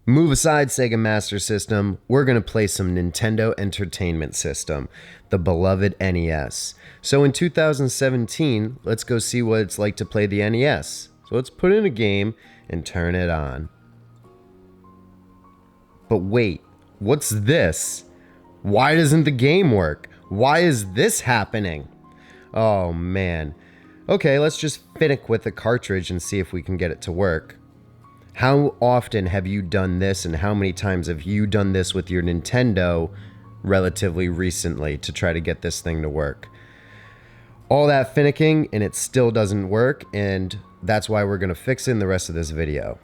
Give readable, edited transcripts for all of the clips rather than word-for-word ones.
Move aside Sega Master System, we're going to play some Nintendo Entertainment System, the beloved NES. So in 2017, let's go see what it's like to play the NES. So let's put in a game and turn it on. But wait, what's this? Why doesn't the game work? Why is this happening? Oh man. Okay, let's just finick with the cartridge and see if we can get it to work. How often have you done this, and how many times have you done this with your Nintendo relatively recently to try to get this thing to work? All that finicking and it still doesn't work, and that's why we're going to fix it in the rest of this video.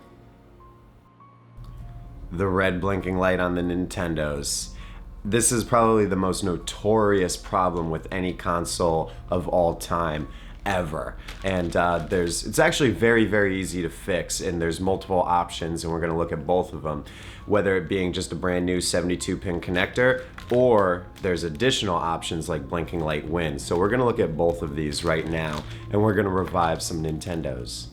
The red blinking light on the Nintendos. This is probably the most notorious problem with any console of all time ever, and it's actually very easy to fix, and there's multiple options, and we're going to look at both of them, whether it being just a brand new 72-pin connector or there's additional options like blinking light win. So we're going to look at both of these right now, and we're going to revive some Nintendos.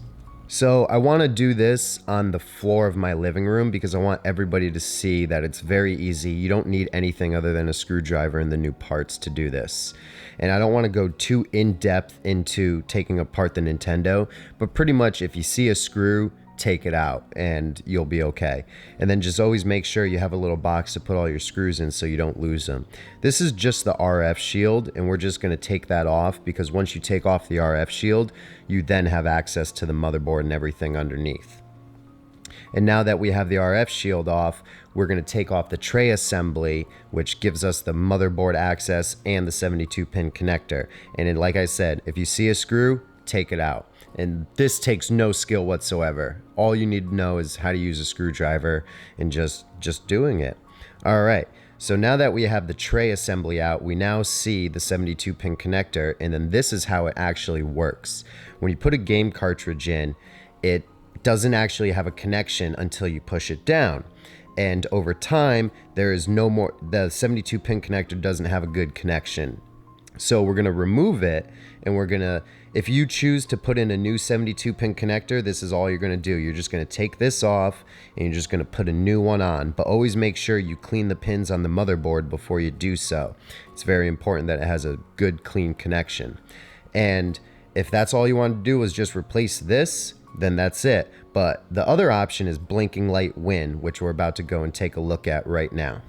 So I want to do this on the floor of my living room because I want everybody to see that it's very easy. You don't need anything other than a screwdriver and the new parts to do this. And I don't want to go too in-depth into taking apart the Nintendo, but pretty much if you see a screw, take it out and you'll be okay. And then just always make sure you have a little box to put all your screws in so you don't lose them. This is just the RF shield, and we're just going to take that off because once you take off the RF shield, you then have access to the motherboard and everything underneath. And now that we have the RF shield off, we're going to take off the tray assembly, which gives us the motherboard access and the 72-pin connector. And then, like I said, if you see a screw, take it out. And this takes no skill whatsoever. All you need to know is how to use a screwdriver and just doing it. All right. So now that we have the tray assembly out, we now see the 72-pin connector, and then this is how it actually works. When you put a game cartridge in, it doesn't actually have a connection until you push it down. And over time, there is no more, the 72-pin connector doesn't have a good connection. So we're going to remove it, and we're going to, if you choose to put in a new 72-pin connector, this is all you're going to do. You're just going to take this off, and you're just going to put a new one on. But always make sure you clean the pins on the motherboard before you do so. It's very important that it has a good, clean connection. And if that's all you want to do is just replace this, then that's it. But the other option is blinking light win, which we're about to go and take a look at right now.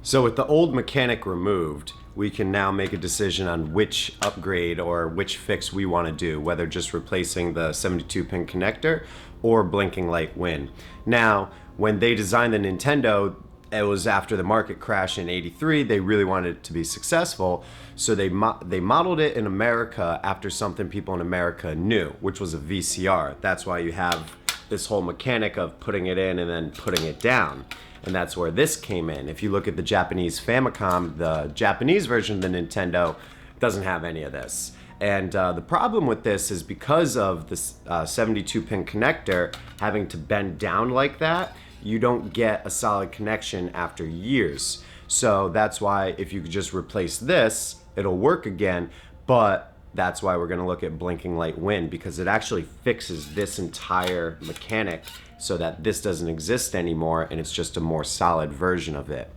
So with the old mechanic removed, we can now make a decision on which upgrade or which fix we want to do, whether just replacing the 72-pin connector or blinking light win. Now, when they designed the Nintendo, it was after the market crash in '83. They really wanted it to be successful, so they modeled it in America after something people in America knew, which was a VCR. That's why you have this whole mechanic of putting it in and then putting it down. And that's where this came in. If you look at the Japanese Famicom, the Japanese version of the Nintendo doesn't have any of this. And the problem with this is because of this 72-pin connector having to bend down like that, you don't get a solid connection after years. So that's why if you could just replace this, it'll work again. But that's why we're going to look at blinking light win, because it actually fixes this entire mechanic so that this doesn't exist anymore, and it's just a more solid version of it.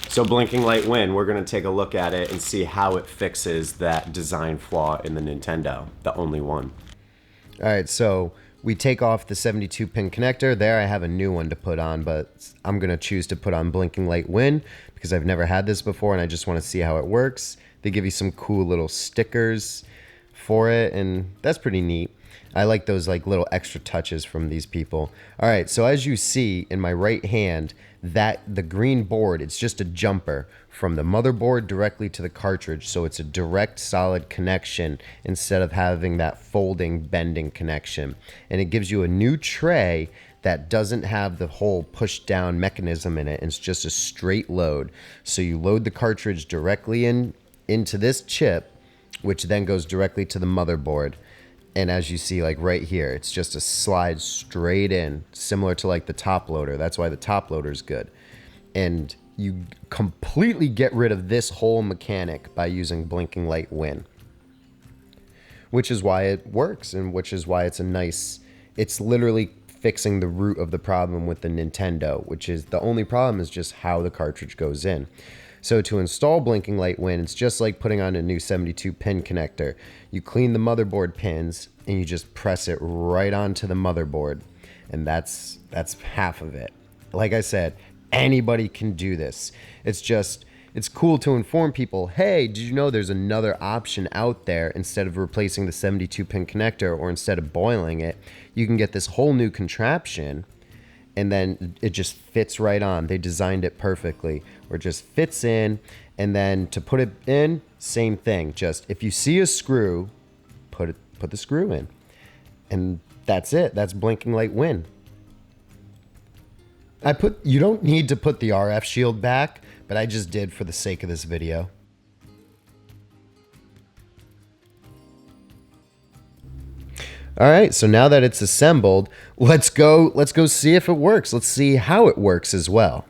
So blinking light win, we're going to take a look at it and see how it fixes that design flaw in the Nintendo, the only one. All right, so we take off the 72-pin connector. There I have a new one to put on, but I'm going to choose to put on blinking light win because I've never had this before and I just want to see how it works. They give you some cool little stickers for it, and that's pretty neat. I like those like little extra touches from these people. All right, so as you see in my right hand, that the green board, it's just a jumper from the motherboard directly to the cartridge, so it's a direct solid connection instead of having that folding bending connection. And it gives you a new tray that doesn't have the whole push down mechanism in it. It's just a straight load. So you load the cartridge directly into this chip, which then goes directly to the motherboard. And as you see, like right here, it's just a slide straight in, similar to like the top loader. That's why the top loader is good. And you completely get rid of this whole mechanic by using blinking light win, which is why it works and which is why it's a nice, it's literally fixing the root of the problem with the Nintendo, which is the only problem is just how the cartridge goes in. So to install Blinking Light Win, it's just like putting on a new 72 pin connector. You clean the motherboard pins and you just press it right onto the motherboard. And that's half of it. Like I said, anybody can do this. It's cool to inform people, hey, did you know there's another option out there? Instead of replacing the 72 pin connector or instead of boiling it, you can get this whole new contraption and then it just fits right on. They designed it perfectly where it just fits in. And then to put it in, same thing. Just if you see a screw, put the screw in. And that's it. That's Blinking Light Win. You don't need to put the RF shield back, but I just did for the sake of this video. All right, so now that it's assembled, let's go see if it works. Let's see how it works as well.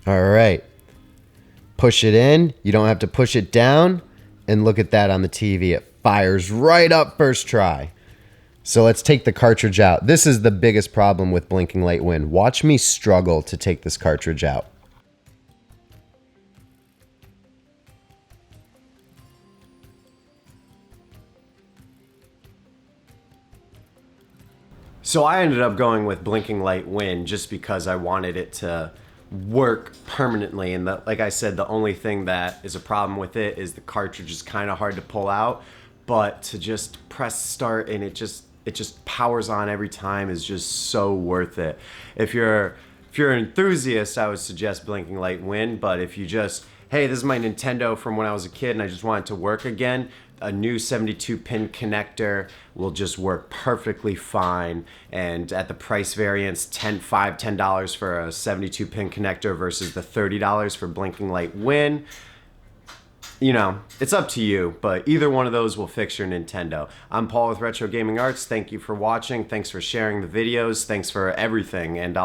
All right. Push it in. You don't have to push it down. And look at that on the TV. It fires right up first try. So let's take the cartridge out. This is the biggest problem with Blinking Light Win. Watch me struggle to take this cartridge out. So I ended up going with Blinking Light Win just because I wanted it to work permanently. And like I said, the only thing that is a problem with it is the cartridge is kind of hard to pull out. But to just press start and it just powers on every time is just so worth it. If you're an enthusiast, I would suggest Blinking Light Win. But if you just, hey, this is my Nintendo from when I was a kid and I just want it to work again, a new 72 pin connector will just work perfectly fine. And at the price variance, $10 for a 72 pin connector versus the $30 for Blinking Light Win, you know, it's up to you, but either one of those will fix your Nintendo. I'm Paul with Retro Gaming Arts. Thank you for watching. Thanks for sharing the videos. Thanks for everything. And